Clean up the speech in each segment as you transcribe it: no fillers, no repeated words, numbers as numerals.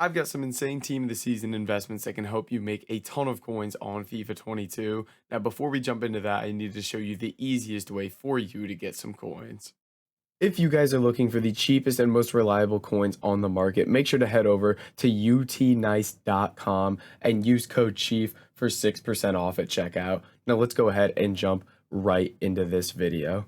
I've got some insane team of the season investments that can help you make a ton of coins on FIFA 22. Now, before we jump into that, I need to show you the easiest way for you to get some coins. If you guys are looking for the cheapest and most reliable coins on the market, make sure to head over to utnice.com and use code CHIEF for 6% off at checkout. Now, let's go ahead and jump right into this video.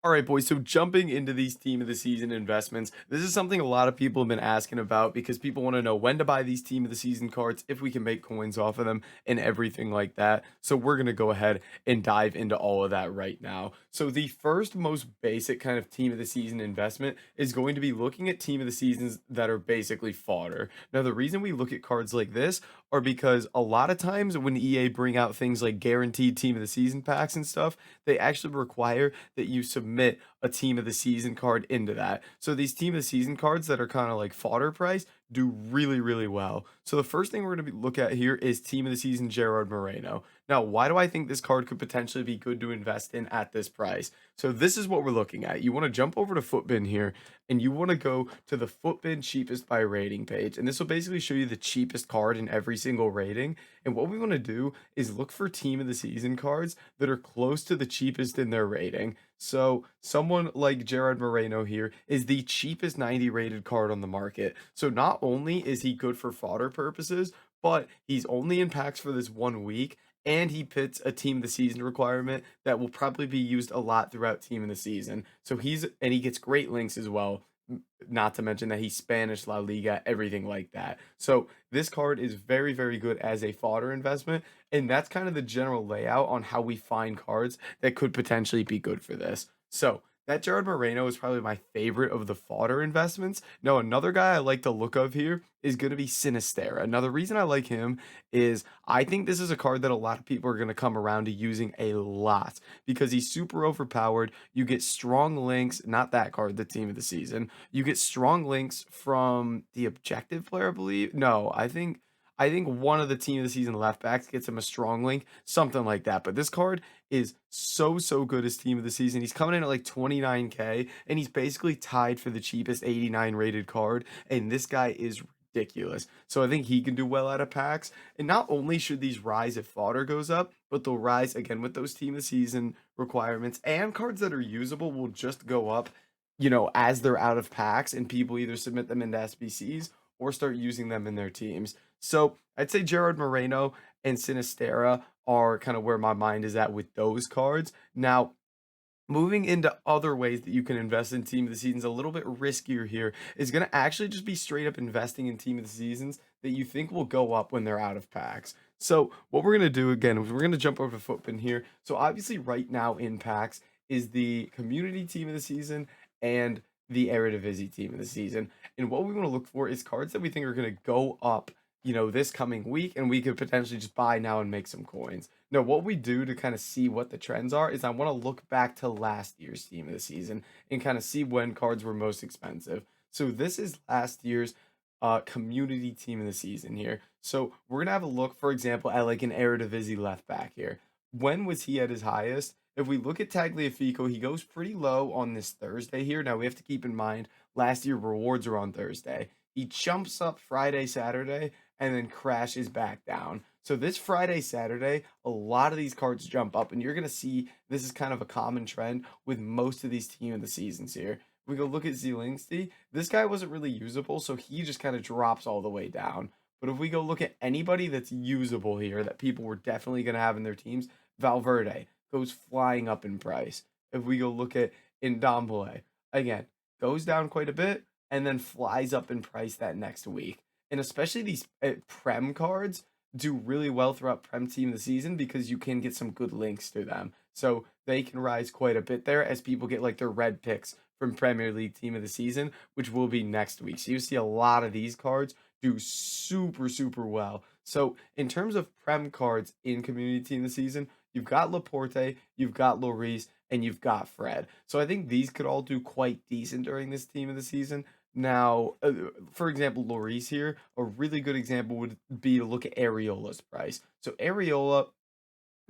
All right, boys. So jumping into these team of the season investments, this is something a lot of people have been asking about because people want to know when to buy these team of the season cards, if we can make coins off of them, and everything like that. So we're going to go ahead and dive into all of that right now. So the first most basic kind of team of the season investment is going to be looking at team of the seasons that are basically fodder. Now, the reason we look at cards like this are because a lot of times when EA bring out things like guaranteed team of the season packs and stuff, they actually require that you submit a team of the season card into that. So these team of the season cards that are kind of like fodder price do really, really well. So the first thing we're going to look at here is team of the season Gerard Moreno. Now, why do I think this card could potentially be good to invest in at this price? So this is what we're looking at. You want to jump over to Footbin here, and you want to go to the Footbin cheapest by rating page. And this will basically show you the cheapest card in every single rating. And what we want to do is look for team of the season cards that are close to the cheapest in their rating. So someone like Gerard Moreno here is the cheapest 90 rated card on the market. So not only is he good for fodder purposes, but he's only in packs for this 1 week, and he pits a team of the season requirement that will probably be used a lot throughout team of the season. So he gets great links as well. Not to mention that he's Spanish La Liga, everything like that. So this card is very, very good as a fodder investment, and that's kind of the general layout on how we find cards that could potentially be good for this. So that Gerard Moreno is probably my favorite of the fodder investments. Now, another guy I like to look of here is going to be Sinistera. Now, the reason I like him is I think this is a card that a lot of people are going to come around to using a lot because he's super overpowered. You get strong links, not that card, the team of the season. You get strong links from the objective player, I believe. No, I think one of the team of the season left backs gets him a strong link, something like that. But this card is so good as team of the season. He's coming in at like 29K, and he's basically tied for the cheapest 89 rated card. And this guy is ridiculous. So I think he can do well out of packs. And not only should these rise if fodder goes up, but they'll rise again with those team of the season requirements, and cards that are usable will just go up, as they're out of packs and people either submit them into SBCs or start using them in their teams. So I'd say Gerard Moreno and Sinistera are kind of where my mind is at with those cards. Now, moving into other ways that you can invest in team of the seasons, a little bit riskier here, is going to actually just be straight up investing in team of the seasons that you think will go up when they're out of packs. So what we're going to do again is we're going to jump over to Footbin here. So obviously right now in packs is the community team of the season and the Eredivisie team of the season. And what we want to look for is cards that we think are going to go up, this coming week, and we could potentially just buy now and make some coins. Now, what we do to kind of see what the trends are is I want to look back to last year's team of the season and kind of see when cards were most expensive. So this is last year's community team of the season here. So we're gonna have a look, for example, at like an Eredivisie left back here. When was he at his highest? If we look at Tagliafico, he goes pretty low on this Thursday here. Now we have to keep in mind last year rewards are on Thursday. He jumps up Friday, Saturday, and then crashes back down. So this Friday, Saturday, a lot of these cards jump up, and you're gonna see this is kind of a common trend with most of these team of the seasons here. We go look at Zielinski. This guy wasn't really usable, so he just kind of drops all the way down. But if we go look at anybody that's usable here that people were definitely going to have in their teams, Valverde goes flying up in price. If we go look at Ndombele, again, goes down quite a bit and then flies up in price that next week. And especially these Prem cards do really well throughout Prem team of the season because you can get some good links to them. So they can rise quite a bit there as people get like their red picks from Premier League team of the season, which will be next week. So you see a lot of these cards do super well. So in terms of Prem cards in community team of the season, you've got Laporte, you've got Lloris, and you've got Fred. So I think these could all do quite decent during this team of the season. Now, for example, Lloris here, a really good example would be to look at Areola's price. So Areola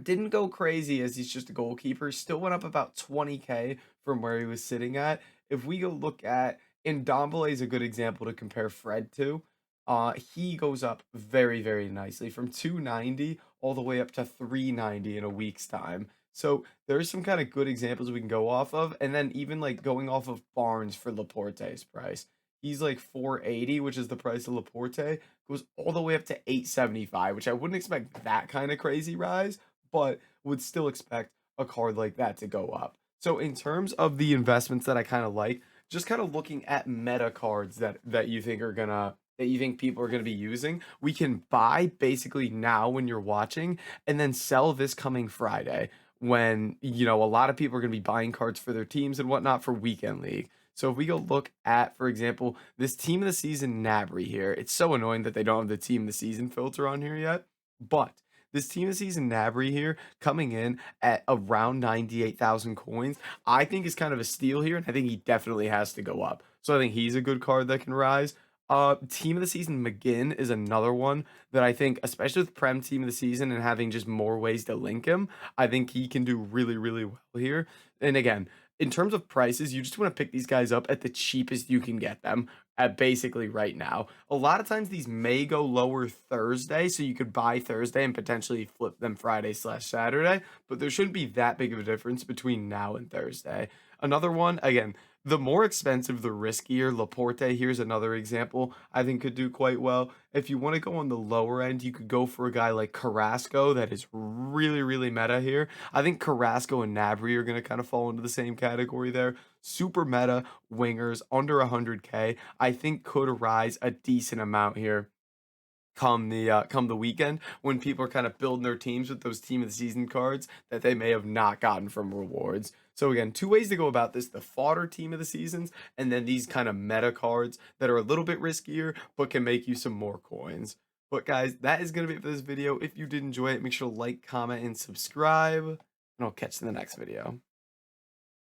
didn't go crazy as he's just a goalkeeper. Still went up about 20K from where he was sitting at. If we go look at Ndombele is a good example to compare Fred to. he goes up very, very nicely from 290 all the way up to 390 in a week's time. So there's some kind of good examples we can go off of. And then even like going off of Barnes for Laporte's price. He's like 480, which is the price of Laporte, goes all the way up to 875, which I wouldn't expect that kind of crazy rise, but would still expect a card like that to go up. So in terms of the investments that I kind of like, just kind of looking at meta cards that you think are gonna that you think people are gonna be using, we can buy basically now when you're watching, and then sell this coming Friday when a lot of people are gonna be buying cards for their teams and whatnot for weekend league. So if we go look at, for example, this team of the season Nabry here, it's so annoying that they don't have the team of the season filter on here yet, but this team of the season Nabry here coming in at around 98,000 coins, I think is kind of a steal here, and I think he definitely has to go up. So I think he's a good card that can rise. Team of the season McGinn is another one that I think, especially with Prem team of the season and having just more ways to link him, I think he can do really, really well here. And again, in terms of prices, you just want to pick these guys up at the cheapest you can get them at basically right now. A lot of times these may go lower Thursday, so you could buy Thursday and potentially flip them Friday/Saturday, but there shouldn't be that big of a difference between now and Thursday. Another one, again, the more expensive, the riskier. Laporte, here's another example, I think could do quite well. If you want to go on the lower end, you could go for a guy like Carrasco that is really, really meta here. I think Carrasco and Nabry are going to kind of fall into the same category there. Super meta wingers under 100K, I think could rise a decent amount here come the weekend when people are kind of building their teams with those team of the season cards that they may have not gotten from rewards. So again, two ways to go about this: the fodder team of the seasons, and then these kind of meta cards that are a little bit riskier but can make you some more coins. But guys, that is gonna be it for this video. If you did enjoy it, make sure to like, comment, and subscribe, and I'll catch you in the next video.